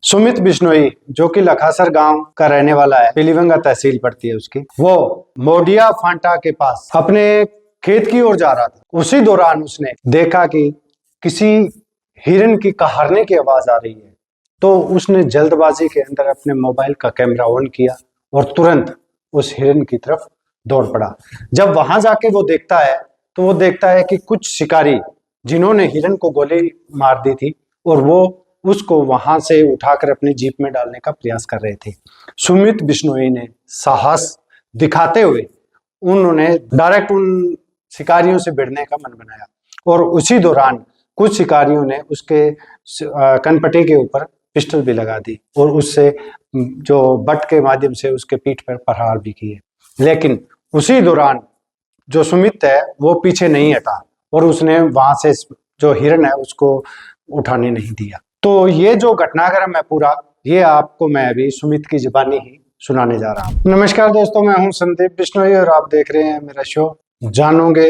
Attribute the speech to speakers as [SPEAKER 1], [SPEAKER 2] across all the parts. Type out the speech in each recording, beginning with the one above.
[SPEAKER 1] सुमित बिश्नोई जो कि लखासर गांव का रहने वाला है, पीलीभंगा तहसील पड़ती है उसकी, वो मोडिया फांटा के पास अपने खेत की ओर जा रहा था। उसी दौरान उसने देखा कि किसी हिरन की कहारने की आवाज आ रही है, तो उसने जल्दबाजी के अंदर अपने मोबाइल का कैमरा ऑन किया और तुरंत उस हिरन की तरफ दौड़ पड़ा। जब वहां जाके वो देखता है तो वो देखता है कि कुछ शिकारी जिन्होंने हिरन को गोली मार दी थी और वो उसको वहां से उठाकर अपनी जीप में डालने का प्रयास कर रहे थे। सुमित बिश्नोई ने साहस दिखाते हुए उन्होंने डायरेक्ट उन शिकारियों से भिड़ने का मन बनाया और उसी दौरान कुछ शिकारियों ने उसके कनपटी के ऊपर पिस्टल भी लगा दी और उससे जो बट के माध्यम से उसके पीठ पर प्रहार भी किए। लेकिन उसी दौरान जो सुमित है वो पीछे नहीं हटा और उसने वहां से जो हिरन है उसको उठाने नहीं दिया। तो ये जो घटनाक्रम है पूरा, ये आपको मैं अभी सुमित की जुबानी ही सुनाने जा रहा हूँ। नमस्कार दोस्तों, मैं हूँ संदीप बिश्नोई और आप देख रहे हैं मेरा शो जानोगे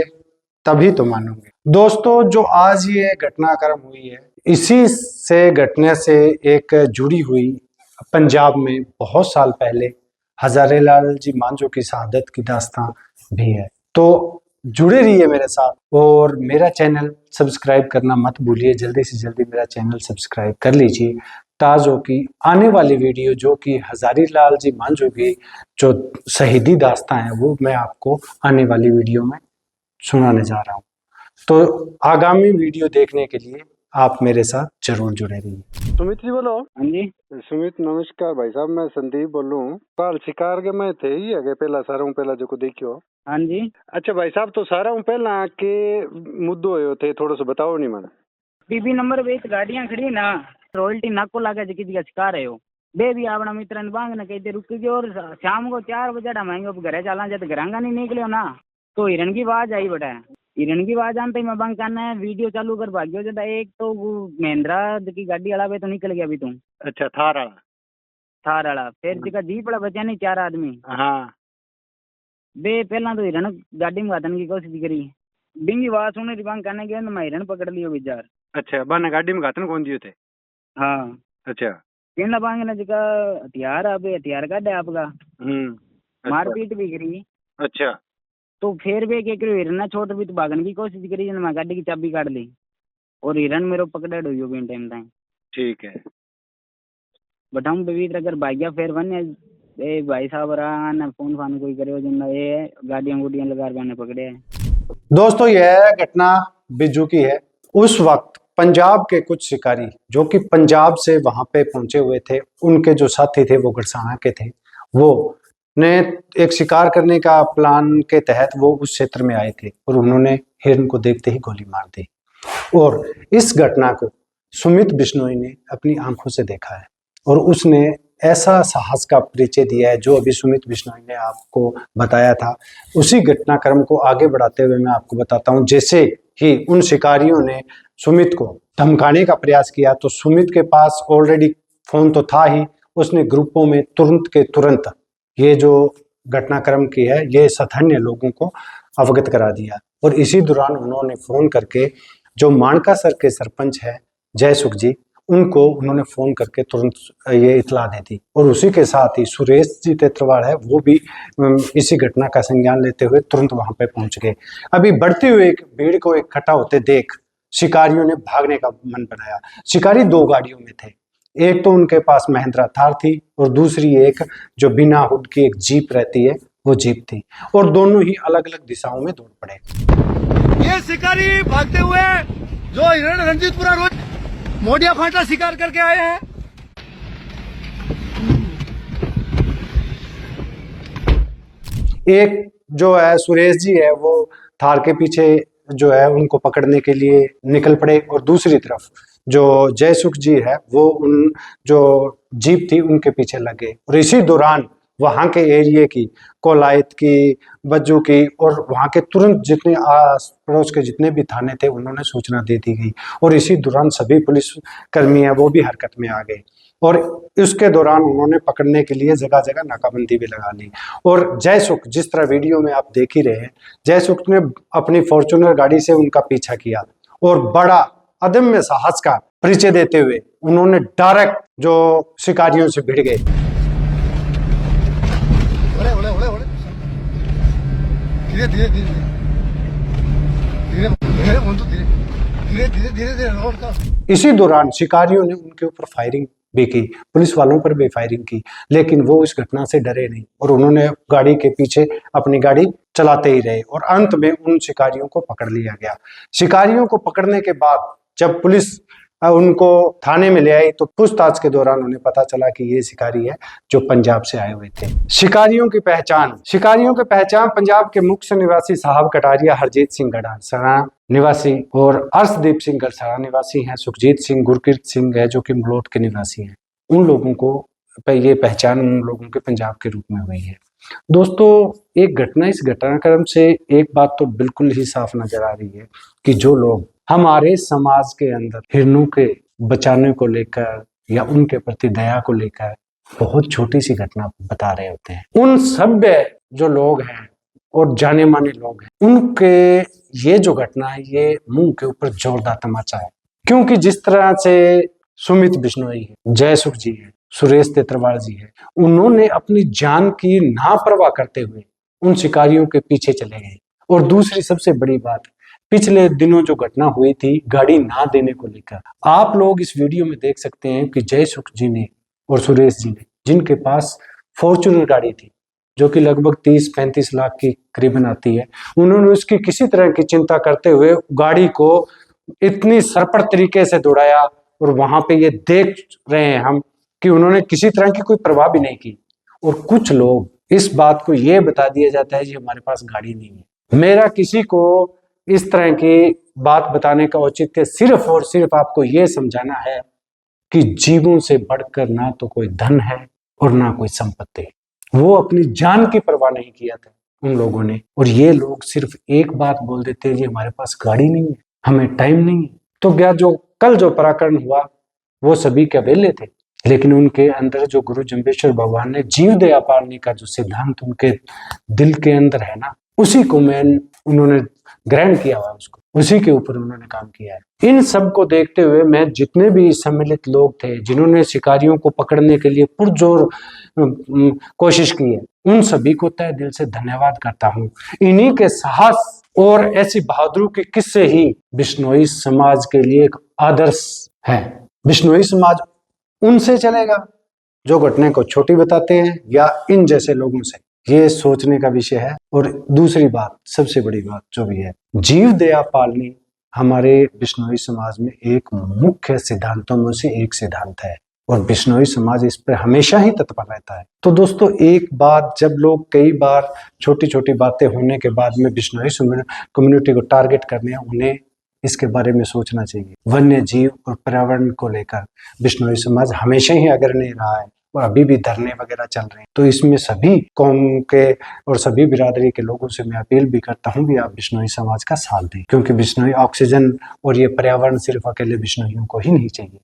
[SPEAKER 1] तभी तो मानोगे। दोस्तों, जो आज ये घटनाक्रम हुई है, इसी से घटना से एक जुड़ी हुई पंजाब में बहुत साल पहले हजारे लाल जी मांझो की शहादत की दास्तां भी है। तो जुड़े रहिए मेरे साथ और मेरा चैनल सब्सक्राइब करना मत भूलिए। जल्दी से जल्दी मेरा चैनल सब्सक्राइब कर लीजिए ताजो की आने वाली वीडियो जो कि हजारी लाल जी मांझो की जो शहीदी दास्तां है वो मैं आपको आने वाली वीडियो में सुनाने जा रहा हूँ। तो आगामी वीडियो देखने के लिए आप मेरे साथ जरूर जुड़े रहिए।
[SPEAKER 2] सुमित जी बोलो।
[SPEAKER 3] हाँ जी
[SPEAKER 2] सुमित नमस्कार भाई साहब, मैं संदीप बोल रहा हूँ। कल शिकार के मैं थे ही अगे पहला सारा हूँ पहला जो को देखियो।
[SPEAKER 3] हाँ जी।
[SPEAKER 2] अच्छा भाई साहब, तो सारा हूँ पहला के मुद्दो होयो थे, थोड़ा सा बताओ नहीं मैंने।
[SPEAKER 3] बीबी नंबर पे गाड़ियां खड़ी ना रॉयल्टी नाको लागे जकी जगह शिकार है हो बे भी अपना मित्र ने बांग ने कहते रुक गए और शाम को 4 बजे महंगे घरे चला जाते घरांगा नहीं निकले ना तो हिरन की आवाज आई बटा हिरन की आवाज आते मैं बंक करना है वीडियो चालू कर भाग्यो जता एक तो वो महिंद्रा की गाड़ी वाला पे तो निकल गया अभी तुम।
[SPEAKER 2] अच्छा, थार
[SPEAKER 3] वाला फिर जगह जीप वाला बचा नहीं 4 आदमी।
[SPEAKER 2] हाँ
[SPEAKER 3] बे पहला तो हिरन गाड़ी में घातन की कोशिश करी बिंगी आवाज सुने बंक करने के मैं हिरन पकड़ लियो बिजार।
[SPEAKER 2] अच्छा, बना गाड़ी में घातन कौन दिए थे?
[SPEAKER 3] हाँ
[SPEAKER 2] अच्छा।
[SPEAKER 3] कहना पाएंगे ना जगह हथियार अबे हथियार का है आपका
[SPEAKER 2] अच्छा।
[SPEAKER 3] मारपीट भी करी।
[SPEAKER 2] अच्छा।
[SPEAKER 3] तो फिर भी क्या करो हिरन छोड़ भी तो भागने की कोशिश करी मैं गाड़ी की चाबी काट ली और हिरन मेरे पकड़े हुई भी टाइम टाइम।
[SPEAKER 2] ठीक है।
[SPEAKER 3] बट हम भी अगर भाग्या फिर बने ए भाई साहब रहा ना फोन फान कोई करे जिंदा ये गाड़ियां गुड़ियां लगा बने पकड़े हैं।
[SPEAKER 1] दोस्तों, यह घटना बिज्जू की है। उस वक्त पंजाब के कुछ शिकारी जो कि पंजाब से वहां पे पहुंचे हुए थे, उनके जो साथी थे वो गड़साना के थे, वो ने एक शिकार करने का प्लान के तहत वो उस क्षेत्र में आए थे और उन्होंने हिरन को देखते ही गोली मार दी। और इस घटना को सुमित बिश्नोई ने अपनी आंखों से देखा है और उसने ऐसा साहस का परिचय दिया है जो अभी सुमित बिश्नोई ने आपको बताया था। उसी घटनाक्रम को आगे बढ़ाते हुए मैं आपको बताता हूँ। जैसे ही उन शिकारियों ने सुमित को धमकाने का प्रयास किया तो सुमित के पास ऑलरेडी फोन तो था ही, उसने ग्रुपों में तुरंत के तुरंत ये जो घटनाक्रम की है ये सामान्य लोगों को अवगत करा दिया और इसी दौरान उन्होंने फोन करके जो माणका सर के सरपंच है जयसुख जी, उनको उन्होंने फोन करके तुरंत ये इतला दे दी और उसी के साथ ही सुरेश जी तेत्रवाड़ है वो भी इसी घटना का संज्ञान लेते हुए तुरंत वहां पे पहुंच गए। अभी बढ़ती हुई भीड़ को इकट्ठा होते देख शिकारियों ने भागने का मन बनाया। शिकारी 2 गाड़ियों में थे, एक तो उनके पास महिंद्रा थार थी और दूसरी एक जो बिना हुड की एक जीप रहती है वो जीप थी और दोनों ही अलग अलग दिशाओं में दौड़ पड़े।
[SPEAKER 4] ये शिकारी भागते हुए जो हिरण रंजीतपुरा रोड मोडिया फांटा शिकार करके आए हैं।
[SPEAKER 1] एक जो है सुरेश जी है वो थार के पीछे जो है उनको पकड़ने के लिए निकल पड़े और दूसरी तरफ जो जयसुख जी है वो उन जो जीप थी उनके पीछे लग गए और इसी दौरान वहां के एरिया की कोलायत की, बज्जू की और वहां के तुरंत जितने आस पड़ोस के जितने भी थाने थे उन्होंने सूचना दे दी गई और इसी दौरान सभी पुलिस कर्मी है वो भी हरकत में आ गए और उसके दौरान उन्होंने पकड़ने के लिए जगह जगह नाकाबंदी भी लगा ली। और जयसुख, जिस तरह वीडियो में आप देख ही रहे हैं, जयसुख ने अपनी फॉर्च्यूनर गाड़ी से उनका पीछा किया और बड़ा अदम्य साहस का परिचय देते हुए उन्होंने डायरेक्ट जो शिकारियों से भिड़ गए।
[SPEAKER 4] ओले ओले ओले ओले धीरे धीरे धीरे धीरे धीरे बंधु धीरे धीरे धीरे धीरे धीरे रोड का।
[SPEAKER 1] इसी दौरान शिकारियों ने उनके ऊपर फायरिंग भी की, पुलिस वालों पर भी फायरिंग की, लेकिन वो इस घटना से डरे नहीं और उन्होंने गाड़ी के पीछे अपनी गाड़ी चलाते ही रहे और अंत में उन शिकारियों को पकड़ लिया गया। शिकारियों को पकड़ने के बाद जब पुलिस उनको थाने में ले आई तो पूछताछ के दौरान उन्हें पता चला कि ये शिकारी है जो पंजाब से आए हुए थे। शिकारियों की पहचान पंजाब के मुख्य निवासी साहब कटारिया हरजीत सिंह गढ़ा सराना निवासी और अर्शदीप सिंह गढ़सरा निवासी हैं, सुखजीत सिंह गुरकीरत सिंह है जो कि मलोट के निवासी हैं। उन लोगों को ये पहचान उन लोगों के पंजाब के रूप में हुई है। दोस्तों इस घटनाक्रम से एक बात तो बिल्कुल ही साफ नजर आ रही है कि जो लोग हमारे समाज के अंदर हिरणों के बचाने को लेकर या उनके प्रति दया को लेकर बहुत छोटी सी घटना बता रहे होते हैं, उन सभ्य जो लोग हैं और जाने माने लोग हैं, उनके ये जो घटना है ये मुंह के ऊपर जोरदार तमाचा है। क्योंकि जिस तरह से सुमित बिश्नोई है, जयसुख जी है, सुरेश तेतरवाल जी है, उन्होंने अपनी जान की नापरवाह करते हुए उन शिकारियों के पीछे चले गए। और दूसरी सबसे बड़ी बात, पिछले दिनों जो घटना हुई थी गाड़ी ना देने को लेकर, आप लोग इस वीडियो में देख सकते हैं कि जयसुख जी ने और सुरेश जी ने, जिनके पास फॉर्च्यूनर गाड़ी थी जो कि लगभग 30-35 लाख की करीबन आती है, उन्होंने उसकी किसी तरह की चिंता करते हुए गाड़ी को इतनी सरपट तरीके से दौड़ाया और वहां पे ये देख रहे हैं हम कि उन्होंने किसी तरह की कोई परवाह भी नहीं की। और कुछ लोग इस बात को ये बता दिया जाता है कि हमारे पास गाड़ी नहीं है। मेरा किसी को इस तरह की बात बताने का औचित्य सिर्फ और सिर्फ आपको ये समझाना है कि जीवों से बढ़कर ना तो कोई धन है और ना कोई संपत्ति। वो अपनी जान की परवाह नहीं किया था उन लोगों ने। और ये लोग सिर्फ एक बात बोल देते हैं कि हमारे पास गाड़ी नहीं है, हमें टाइम नहीं है। तो क्या जो कल जो पराक्रम हुआ वो सभी के वेले थे, लेकिन उनके अंदर जो गुरु जम्बेश्वर भगवान ने जीव दया पालने का जो सिद्धांत उनके दिल के अंदर है ना, उसी को उन्होंने ग्रहण किया हुआ, उसको उसी के ऊपर उन्होंने काम किया है। इन सब को देखते हुए मैं जितने भी सम्मिलित लोग थे जिन्होंने शिकारियों को पकड़ने के लिए पुरजोर कोशिश की है, उन सभी को तहे दिल से धन्यवाद करता हूँ। इन्हीं के साहस और ऐसी बहादुरी के किस्से ही बिश्नोई समाज के लिए एक आदर्श है। बिश्नोई समाज उनसे चलेगा जो घटना को छोटी बताते हैं या इन जैसे लोगों से, ये सोचने का विषय है। और दूसरी बात, सबसे बड़ी बात जो भी है, जीव दया पालनी हमारे बिश्नोई समाज में एक मुख्य सिद्धांतों में से एक सिद्धांत है और बिश्नोई समाज इस पर हमेशा ही तत्पर रहता है। तो दोस्तों एक बात, जब लोग कई बार छोटी छोटी बातें होने के बाद में बिश्नोई कम्युनिटी को टारगेट करने हैं, उन्हें इसके बारे में सोचना चाहिए। वन्य जीव और पर्यावरण को लेकर बिश्नोई समाज हमेशा ही अग्रणी रहा है और अभी भी धरने वगैरह चल रहे हैं। तो इसमें सभी कौम के और सभी बिरादरी के लोगों से मैं अपील भी करता हूं कि आप बिश्नोई समाज का साथ दें, क्योंकि बिश्नोई ऑक्सीजन और ये पर्यावरण सिर्फ अकेले बिश्नोइयों को ही नहीं चाहिए,